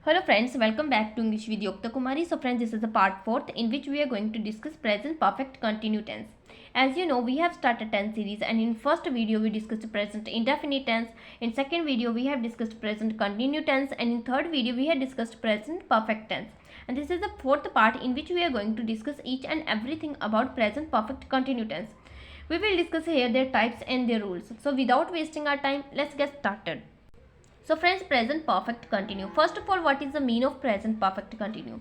Hello friends, welcome back to English with Yokta Kumari. So friends, this is the part 4th in which we are going to discuss present perfect continuous tense. As you know, we have started tense series, and in first video we discussed present indefinite tense. In second video we have discussed present continuous tense, and in third video we have discussed present perfect tense. And this is the fourth part in which we are going to discuss each and everything about present perfect continuous tense. We will discuss here their types and their rules. So without wasting our time, let's get started. So friends, present perfect continue. First of all, what is the mean of present perfect continue?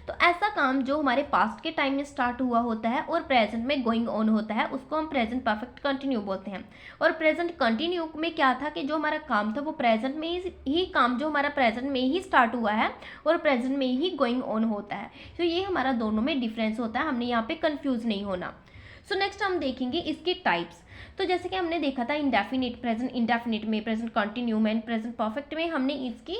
तो ऐसा काम जो हमारे past के time में start हुआ होता है और प्रेजेंट में गोइंग ऑन होता है, उसको हम प्रेजेंट परफेक्ट कंटिन्यू बोलते हैं. और प्रेजेंट कंटिन्यू में क्या था कि जो हमारा काम था वो प्रेजेंट में ही काम जो हमारा प्रेजेंट में ही स्टार्ट हुआ है और प्रेजेंट में ही गोइंग ऑन होता है. तो ये हमारा दोनों में डिफरेंस होता है, हमने यहाँ पे कन्फ्यूज नहीं होना. सो नेक्स्ट हम देखेंगे इसके टाइप्स. तो जैसे कि हमने देखा था इंडेफिनिट, प्रेजेंट इंडेफिनिट में, प्रेजेंट कंटिन्यू में, प्रेजेंट परफेक्ट में हमने इसकी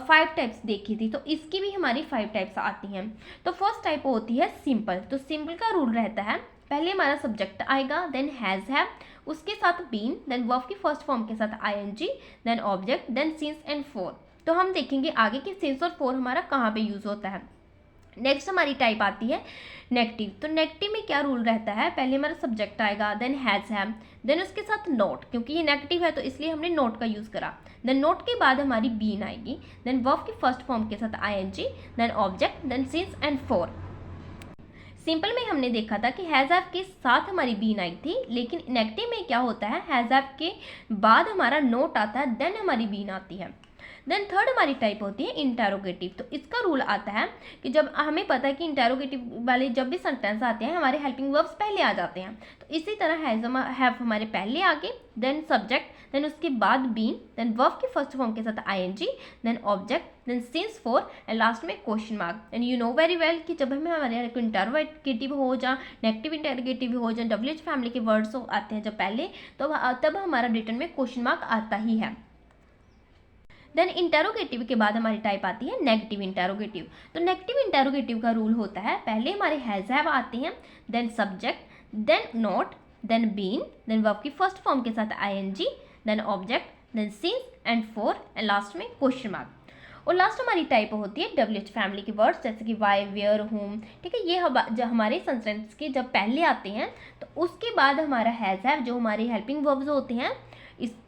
5 टाइप्स देखी थी. तो इसकी भी हमारी 5 टाइप्स आती हैं. तो फर्स्ट टाइप होती है सिंपल. तो सिंपल का रूल रहता है, पहले हमारा सब्जेक्ट आएगा, देन हैज़ हैव, उसके साथ बीन, देन वर्ब की फर्स्ट फॉर्म के साथ ING, then object, then since and for. तो हम देखेंगे आगे कि सिंस और फॉर हमारा कहाँ पे यूज होता है. नेक्स्ट हमारी टाइप आती है नेगेटिव. तो नेगेटिव में क्या रूल रहता है, पहले हमारा सब्जेक्ट आएगा, देन हैज़ हैव, देन उसके साथ नोट, क्योंकि ये नेगेटिव है तो इसलिए हमने नोट का यूज़ करा. देन नोट के बाद हमारी बीन आएगी, देन वर्ब की फर्स्ट फॉर्म के साथ ING, then object, then since and for. Simple में हमने देखा था कि हैज़ हैव के साथ हमारी बीन आई थी, लेकिन नेगेटिव में क्या होता है, हैज़ हैव के बाद हमारा नोट आता है, देन हमारी बीन आती है. देन थर्ड हमारी टाइप होती है इंटेरोगेटिव. तो इसका रूल आता है कि जब हमें पता है कि इंटेरोगेटिव वाले जब भी सेंटेंस आते हैं हमारे हेल्पिंग वर्ब्स पहले आ जाते हैं. तो इसी तरह हैव हमारे पहले आगे, देन सब्जेक्ट, देन उसके बाद बीन, देन वर्ब की फर्स्ट फॉर्म के साथ ING, then object, then since for, and last में question mark. And you know very well कि जब हमें हमारे इंटेरोगेटिव हो या नेगेटिव इंटेरोगेटिव हो या WH फैमिली के वर्ड्स आते हैं जब पहले, तो तब हमारा रिटर्न में क्वेश्चन मार्क आता ही है. देन इंटेरोगेटिव के बाद हमारी टाइप आती है नेगेटिव इंटेरोगेटिव. तो नेगेटिव इंटेरोगेटिव का रूल होता है, पहले हमारे हैज़ हैव आते हैं, then subject, then not, then been, then verb की फर्स्ट फॉर्म के साथ ING, then object, then since and for, and last में क्वेश्चन मार्क. और लास्ट हमारी टाइप होती है WH फैमिली के वर्ड्स, जैसे कि वाई, वेयर, होम. ठीक है, ये जब हमारे सेंटेंस के जब पहले आते हैं तो उसके बाद हमारा हैज़ हैव जो हमारे हेल्पिंग वर्ब्स होते हैं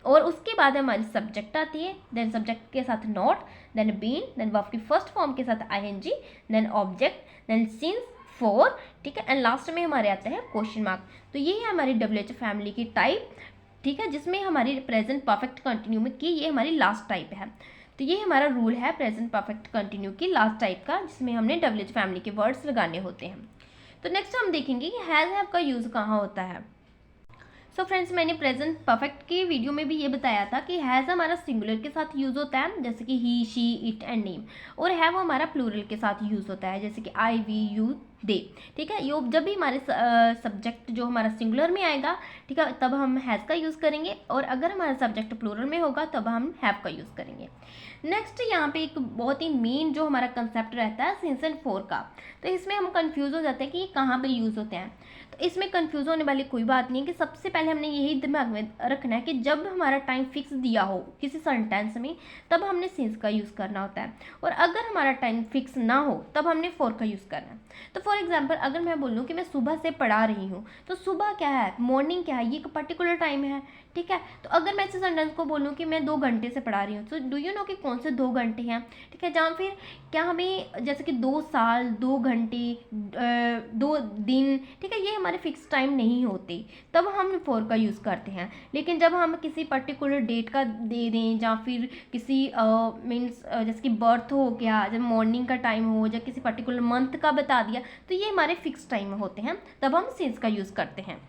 और उसके बाद हमारी सब्जेक्ट आती है, देन सब्जेक्ट के साथ not, then been, then verb की फर्स्ट फॉर्म के साथ ING, then object, then since, for. ठीक है, एंड लास्ट में हमारे आता है क्वेश्चन मार्क. तो ये है हमारी WH फैमिली की टाइप. ठीक है, जिसमें हमारी प्रेजेंट परफेक्ट कंटिन्यू में की ये हमारी लास्ट टाइप है. तो ये हमारा रूल है प्रेजेंट परफेक्ट कंटिन्यू की लास्ट टाइप का, जिसमें हमने WH फैमिली के वर्ड्स लगाने होते हैं. तो नेक्स्ट हम देखेंगे कि हैज़ हैव का यूज़ कहाँ होता है. सो फ्रेंड्स, मैंने प्रेजेंट परफेक्ट के वीडियो में भी ये बताया था कि हैज़ हमारा सिंगुलर के साथ यूज़ होता है, जैसे कि ही, शी, इट एंड नेम. और हैव हमारा प्लूरल के साथ यूज़ होता है, जैसे कि आई, वी, यू, दे. ठीक है, यो जब भी हमारे सब्जेक्ट जो हमारा सिंगुलर में आएगा, ठीक है, तब हम हैज़ का यूज़ करेंगे, और अगर हमारा सब्जेक्ट प्लूरल में होगा तब हम हैव का यूज़ करेंगे. नेक्स्ट यहाँ पे एक बहुत ही मेन जो हमारा कंसेप्ट रहता है सिंस एंड फॉर का. तो इसमें हम कंफ्यूज हो जाते हैं कि ये कहाँ पे यूज़ होते हैं. तो इसमें कंफ्यूज होने वाली कोई बात नहीं है कि सबसे पहले हमने यही दिमाग में रखना है कि जब हमारा टाइम फिक्स दिया हो किसी सेंटेंस में तब हमने सिंस का यूज़ करना होता है, और अगर हमारा टाइम फिक्स ना हो तब हमने फॉर का यूज़ करना है. तो फॉर एग्जाम्पल, अगर मैं बोलूँ कि मैं सुबह से पढ़ा रही हूँ, तो सुबह क्या है, मॉर्निंग क्या है, ये एक पर्टिकुलर टाइम है. ठीक है, तो अगर मैं इस सेंटेंस को बोलूँ कि मैं 2 घंटे से पढ़ा रही हूँ, तो डू यू नो कि कौन से 2 घंटे हैं. ठीक है, जहाँ फिर क्या हमें जैसे कि 2 साल, 2 घंटे, 2 दिन, ठीक है, ये हमारे फिक्स टाइम नहीं होते, तब हम फॉर का यूज़ करते हैं. लेकिन जब हम किसी पर्टिकुलर डेट का दे दें, या फिर किसी मीन्स जैसे कि बर्थ हो गया, जब मॉर्निंग का टाइम हो, या किसी पर्टिकुलर मंथ का बता दिया, तो ये हमारे फिक्स टाइम होते हैं, तब हम सिंस का यूज़ करते हैं.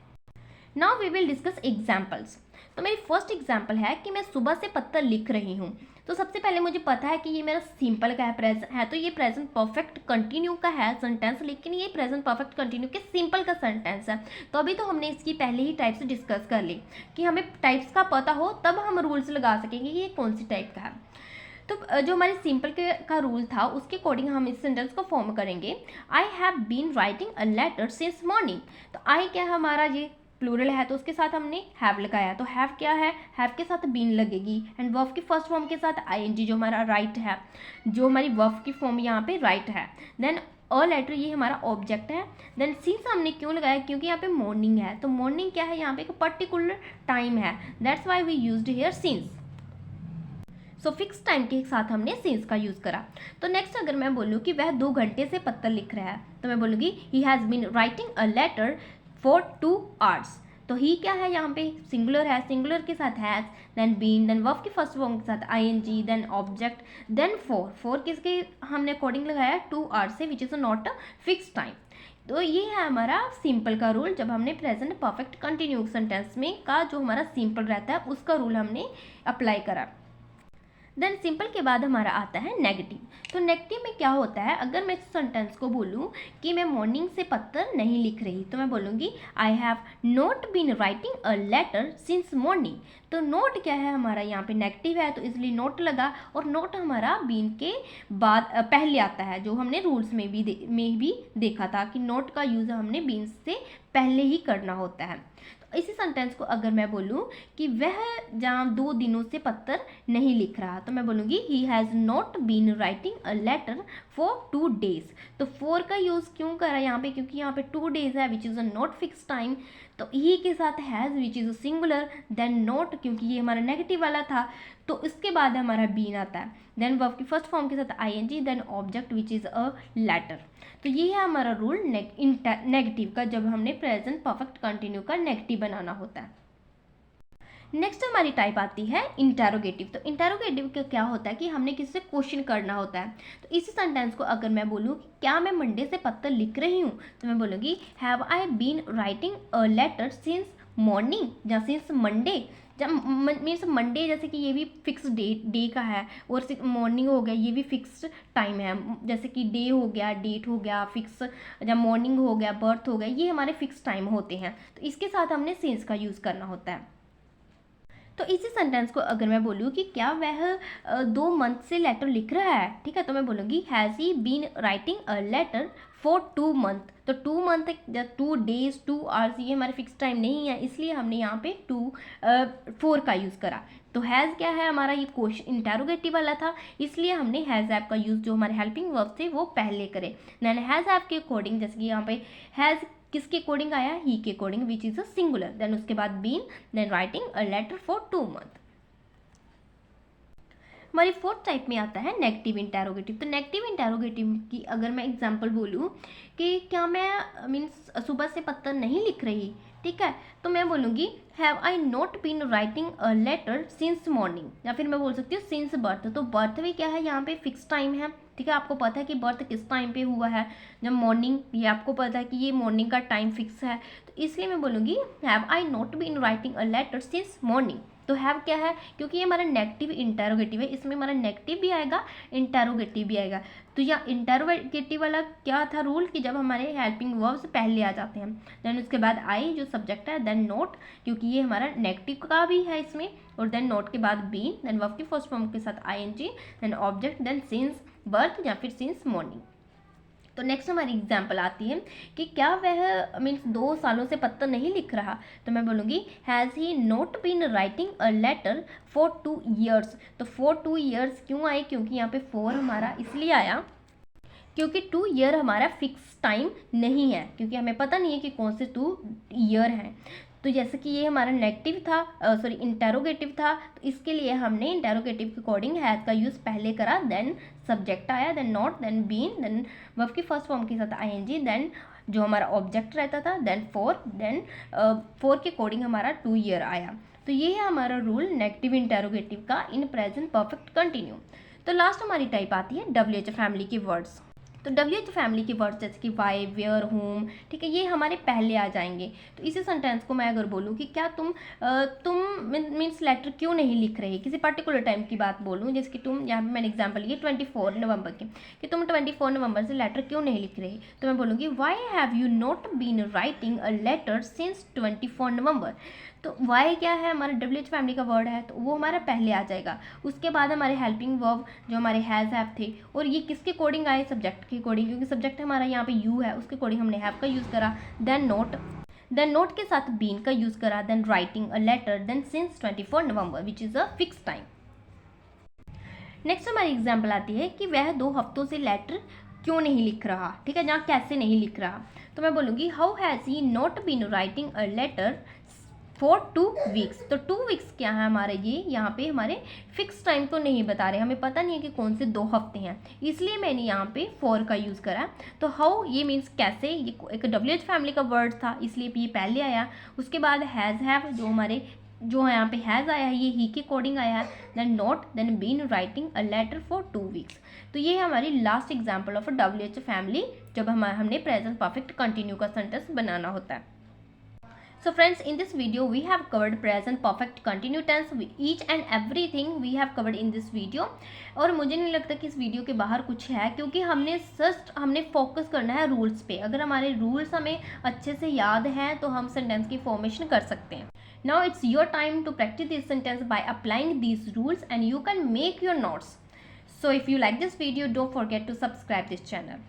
Now we will discuss examples. तो मेरी फर्स्ट एग्जाम्पल है कि मैं सुबह से पत्थर लिख रही हूँ. तो सबसे पहले मुझे पता है कि ये मेरा सिंपल का है, तो ये प्रेजेंट परफेक्ट कंटिन्यू का है सेंटेंस, लेकिन ये प्रेजेंट परफेक्ट कंटिन्यू के सिंपल का सेंटेंस है. तो अभी तो हमने इसकी पहले ही टाइप्स डिस्कस कर ली कि हमें टाइप्स का पता हो तब हम रूल्स लगा सकेंगे कि ये कौन सी टाइप का है. तो जो हमारे सिंपल का रूल था उसके अकॉर्डिंग हम इस सेंटेंस को फॉर्म करेंगे. I have been writing a letter since morning. तो आई क्या है हमारा, ये प्लूरल है तो उसके साथ हमने हैव लगाया, तो हैव क्या है, हैव के साथ बीन लगेगी एंड वर्ब की फर्स्ट फॉर्म के साथ आईएनजी जो हमारा राइट है, जो हमारी वर्ब की फॉर्म यहाँ पे राइट है। देन अ लेटर ये हमारा ऑब्जेक्ट है। देन सिंस हमने क्यों लगाया, क्योंकि यहाँ पे मॉर्निंग है, तो मॉर्निंग क्या है, यहाँ पे एक पर्टिकुलर टाइम है, that's why we used here since. So fix time के साथ हमने सिंस का यूज़ करा। तो नेक्स्ट अगर मैं बोलूँ कि वह 2 घंटे से पत्र लिख रहा है, तो मैं बोलूँगी he has been writing a letter for 2 hours। तो ही क्या है, यहाँ पे सिंगुलर है, सिंगुलर के साथ has, then been, then verb की फर्स्ट फॉर्म के साथ ING, then object, then for किसके हमने अकॉर्डिंग लगाया 2 hours से, which is not a fix time. तो ये है हमारा सिंपल का रूल, जब हमने प्रेजेंट परफेक्ट कंटिन्यूस सेंटेंस में का जो हमारा सिंपल रहता है उसका रूल हमने अप्लाई करा। देन सिंपल के बाद हमारा आता है नेगेटिव। तो नेगेटिव में क्या होता है, अगर मैं इस सेंटेंस को बोलूँ कि मैं मॉर्निंग से पत्र नहीं लिख रही, तो मैं बोलूँगी I have not been writing a letter since morning. तो नोट क्या है हमारा, यहाँ पे नेगेटिव है तो इसलिए नोट लगा, और नोट हमारा बीन के बाद पहले आता है, जो हमने रूल्स में भी देखा था कि नोट का यूज़ हमने बीन से पहले ही करना होता है। तो इसी सेंटेंस को अगर मैं बोलूँ कि वह जहाँ 2 दिनों से पत्र नहीं लिख रहा, तो मैं बोलूँगी he has not been writing a letter for 2 days। तो 4 का यूज़ क्यों करा यहाँ पे, क्योंकि यहाँ पे 2 days है which is a not fix time, तो ही के साथ has which is a singular, then not क्योंकि ये हमारा नेगेटिव वाला था, तो इसके बाद हमारा बीन आता है, देन वर्ब की फर्स्ट फॉर्म के साथ ING, then object which is a letter. तो ये है हमारा रूल नेगेटिव का, जब हमने प्रेजेंट परफेक्ट कंटिन्यू का नेगेटिव बनाना होता है। नेक्स्ट हमारी टाइप आती है इंटेरोगेटिव। तो इंटेरोगेटिव का क्या होता है कि हमने किसी से क्वेश्चन करना होता है। तो इसी सेंटेंस को अगर मैं बोलूँ कि क्या मैं मंडे से पत्र लिख रही हूँ, तो मैं बोलूँगी have I been writing a letter since morning या सिंस मंडे। जब मीन्स मंडे जैसे कि ये भी फिक्स डे का है, और मॉर्निंग हो गया ये भी फिक्स टाइम है, जैसे कि डे हो गया, डेट हो गया फिक्स, जब मॉर्निंग हो गया, बर्थ हो गया, ये हमारे फिक्स टाइम होते हैं, तो इसके साथ हमने सिंस का यूज़ करना होता है। तो इसी सेंटेंस को अगर मैं बोलूँ कि क्या वह 2 मंथ से लेटर लिख रहा है, ठीक है, तो मैं बोलूँगी has he been writing a letter for 2 months। तो 2 month 2 days 2 hours ये हमारे फिक्स टाइम नहीं है, इसलिए हमने यहाँ पे 4 का यूज़ करा। तो हैज़ क्या है हमारा, ये क्वेश्चन इंटेरोगेटिव वाला था, इसलिए हमने हैज़ ऐप का यूज़ जो हमारे हेल्पिंग वर्ब थे वो पहले करे। देन हैज़ ऐप के अकॉर्डिंग, जैसे कि यहाँ पे हैज़ किसके अकॉर्डिंग आया, ही के according which is a singular, then उसके बाद been, then writing a letter for 2 months। हमारी फोर्थ टाइप में आता है नेगेटिव इंटेरोगेटिव। तो नेगेटिव इंटेरोगेटिव की अगर मैं एग्जांपल बोलूँ कि क्या मैं मीन्स सुबह से पत्र नहीं लिख रही, ठीक है, तो मैं बोलूँगी have I not been writing a letter since morning, या फिर मैं बोल सकती हूँ सिंस बर्थ। तो बर्थ भी क्या है, यहाँ पे फिक्स टाइम है, ठीक है, आपको पता है कि बर्थ किस टाइम पे हुआ है, जब मॉर्निंग, ये आपको पता है कि ये मॉर्निंग का टाइम फिक्स है, तो इसलिए मैं बोलूँगी have I not been writing a letter since morning. तो हैव क्या है, क्योंकि ये हमारा नेगेटिव इंटेरोगेटिव है, इसमें हमारा नेगेटिव भी आएगा, इंटेरोगेटिव भी आएगा। तो यहाँ इंटेरोगेटिव वाला क्या था रूल कि जब हमारे हेल्पिंग वर्ब्स पहले आ जाते हैं, देन उसके बाद आई जो सब्जेक्ट है, देन नोट क्योंकि ये हमारा नेगेटिव का भी है इसमें, और देन नोट के बाद बीन, देन वर्ब की फर्स्ट फॉर्म के साथ ING, then object, then since birth या फिर सिंस मॉर्निंग। तो नेक्स्ट हमारी एग्जाम्पल आती है कि क्या वह मीन्स 2 सालों से पत्र नहीं लिख रहा, तो मैं बोलूँगी has he not been writing a letter for 2 years। तो फॉर 2 years क्यों आए, क्योंकि यहाँ पे 4 हमारा इसलिए आया क्योंकि 2 year हमारा फिक्स टाइम नहीं है, क्योंकि हमें पता नहीं है कि कौन से 2 year हैं। तो जैसे कि ये हमारा नेगेटिव था, सॉरी इंटेरोगेटिव था, तो इसके लिए हमने इंटेरोगेटिव के अकॉर्डिंग हैज़ का यूज़ पहले करा, देन सब्जेक्ट आया, then not, then been, then verb की फर्स्ट फॉर्म के साथ आईएनजी, देन जो हमारा ऑब्जेक्ट रहता था, देन 4, देन 4 के अकॉर्डिंग हमारा 2 year आया। तो ये है हमारा रूल नेगेटिव इंटेरोगेटिव का इन प्रेजेंट परफेक्ट कंटिन्यू। तो लास्ट हमारी टाइप आती है WH फैमिली के वर्ड्स। तो WH फैमिली के वर्ड्स जैसे कि वाई, वेयर, होम, ठीक है, ये हमारे पहले आ जाएंगे। तो इसी सेंटेंस को मैं अगर बोलूँ कि क्या तुम मीन्स लेटर क्यों नहीं लिख रहे, किसी पर्टिकुलर टाइम की बात बोलूँ, जैसे कि तुम, यहाँ पे मैंने एग्जांपल लिए 24 नवंबर की, कि तुम 24 नवंबर से लेटर क्यों नहीं लिख रहे, तो मैं बोलूँगी why have you not been writing a letter since 24 November. तो वाई क्या है, हमारा WH फैमिली का वर्ड है, तो वो हमारा पहले आ जाएगा, उसके बाद हमारे हेल्पिंग वर्ब जो हमारे हैज़ हैव थे, और ये किसके अकॉर्डिंग आए, सब्जेक्ट के अकॉर्डिंग, क्योंकि सब्जेक्ट हमारा यहाँ पे यू है, उसके अकॉर्डिंग हमने हैव का यूज़ करा, देन नोट, देन नोट के साथ बीन का यूज़ करा, then writing a letter, then since 24 November which is a fix time. Next हमारी एग्जाम्पल आती है कि वह 2 हफ्तों से लेटर क्यों नहीं लिख रहा, ठीक है, जहाँ कैसे नहीं लिख रहा। तो मैं बोलूँगी how has he not been writing a letter for 2 weeks. तो 2 वीक्स क्या है हमारे, ये यहाँ पे हमारे फिक्स टाइम तो नहीं बता रहे, हमें पता नहीं है कि कौन से 2 हफ्ते हैं, इसलिए मैंने यहाँ पे फॉर का यूज़ करा। तो हाउ ये मीन्स कैसे, ये एक WH फैमिली का वर्ड था इसलिए ये पहले आया। उसके बाद हैज़ हैव जो है यहाँ पे हैज़ आया है ये ही के अकॉर्डिंग आया है। Then not, then been writing a letter for 2 weeks. तो ये है हमारी last example of a WH family जब हमने प्रेजेंट परफेक्ट कंटिन्यू का सेंटेंस बनाना होता है। So friends, in this video we have covered present perfect continue tense, each and everything we have covered in this video। और मुझे नहीं लगता कि इस वीडियो के बाहर कुछ है, क्योंकि हमने फोकस करना है रूल्स पे। अगर हमारे रूल्स हमें अच्छे से याद हैं तो हम सेंटेंस की फॉर्मेशन कर सकते हैं। Now it's your time to practice this sentence by applying these rules and you can make your notes. So if you like this video, don't forget to subscribe this channel.